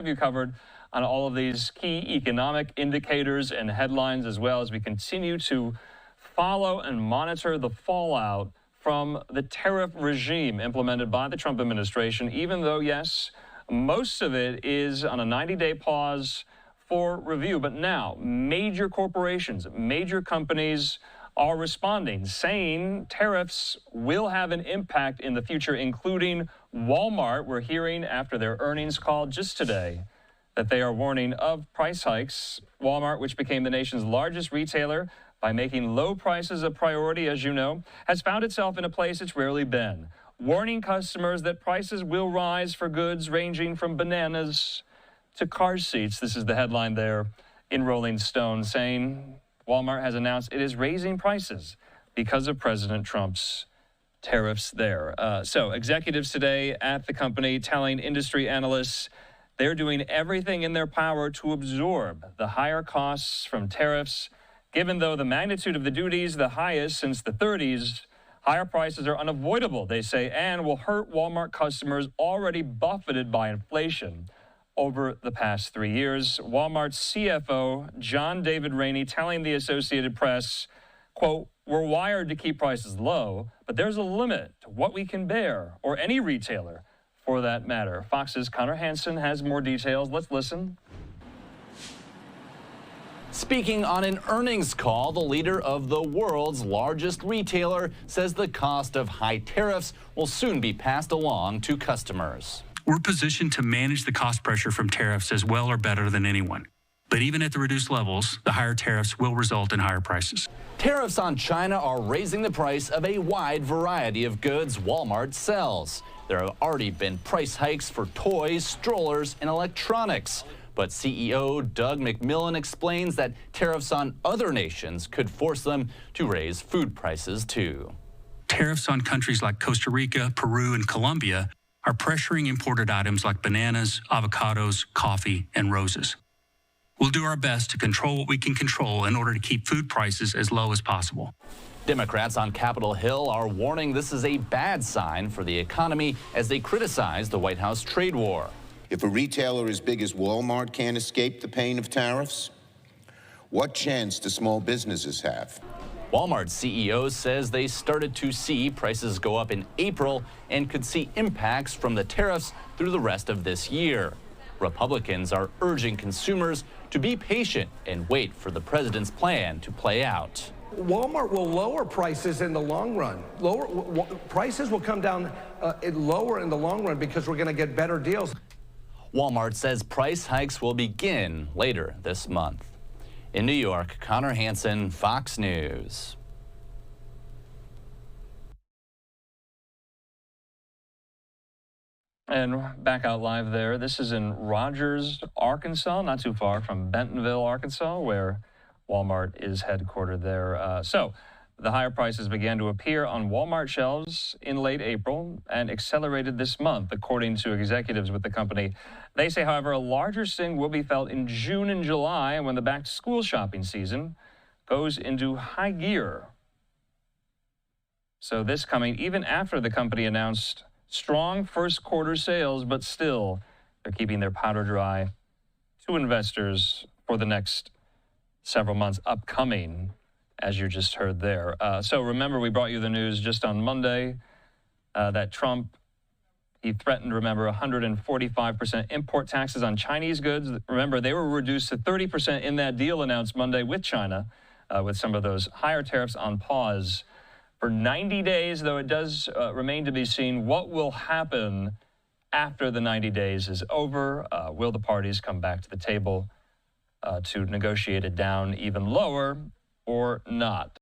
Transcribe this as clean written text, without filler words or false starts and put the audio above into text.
You covered on all of these key economic indicators and headlines, as well as we continue to follow and monitor the fallout from the tariff regime implemented by the Trump administration, even though, yes, most of it is on a 90-day pause for review. But now major corporations, major companies are responding, saying tariffs will have an impact in the future, including Walmart. We're hearing after their earnings call just today that they are warning of price hikes. Walmart, which became the nation's largest retailer by making low prices a priority, as you know, has found itself in a place it's rarely been, warning customers that prices will rise for goods ranging from bananas to car seats. This is the headline there in Rolling Stone, saying Walmart has announced it is raising prices because of President Trump's tariffs there. So executives today at the company telling industry analysts they're doing everything in their power to absorb the higher costs from tariffs. Given, though, the magnitude of the duties, the highest since the 30s, higher prices are unavoidable, they say, and will hurt Walmart customers already buffeted by inflation over the past 3 years. Walmart's CFO, John David Rainey, telling the Associated Press, quote, "We're wired to keep prices low, but there's a limit to what we can bear, or any retailer for that matter." Fox's Connor Hansen has more details. Let's listen. Speaking on an earnings call, the leader of the world's largest retailer says the cost of high tariffs will soon be passed along to customers. We're positioned to manage the cost pressure from tariffs as well or better than anyone. But even at the reduced levels, the higher tariffs will result in higher prices. Tariffs on China are raising the price of a wide variety of goods Walmart sells. There have already been price hikes for toys, strollers, and electronics. But CEO Doug McMillon explains that tariffs on other nations could force them to raise food prices too. Tariffs on countries like Costa Rica, Peru, and Colombia are pressuring imported items like bananas, avocados, coffee, and roses. We'll do our best to control what we can control in order to keep food prices as low as possible. Democrats on Capitol Hill are warning this is a bad sign for the economy as they criticize the White House trade war. If a retailer as big as Walmart can't escape the pain of tariffs, what chance do small businesses have? Walmart CEO says they started to see prices go up in April and could see impacts from the tariffs through the rest of this year. Republicans are urging consumers to be patient and wait for the president's plan to play out. Walmart will lower prices in the long run. Prices will come down lower in the long run because we're going to get better deals. Walmart says price hikes will begin later this month. In New York, Connor Hansen, Fox News. And back out live there. This is in Rogers, Arkansas, not too far from Bentonville, Arkansas, where Walmart is headquartered there. So the higher prices began to appear on Walmart shelves in late April and accelerated this month, according to executives with the company. They say, however, a larger sting will be felt in June and July when the back-to-school shopping season goes into high gear. So this coming even after the company announced strong first quarter sales, but still they're keeping their powder dry to investors for the next several months upcoming, as you just heard there. So remember, we brought you the news just on Monday that Trump, he threatened, remember, 145% import taxes on Chinese goods. Remember, they were reduced to 30% in that deal announced Monday with China, with some of those higher tariffs on pause for 90 days, though it does remain to be seen what will happen after the 90 days is over. Will the parties come back to the table to negotiate it down even lower or not?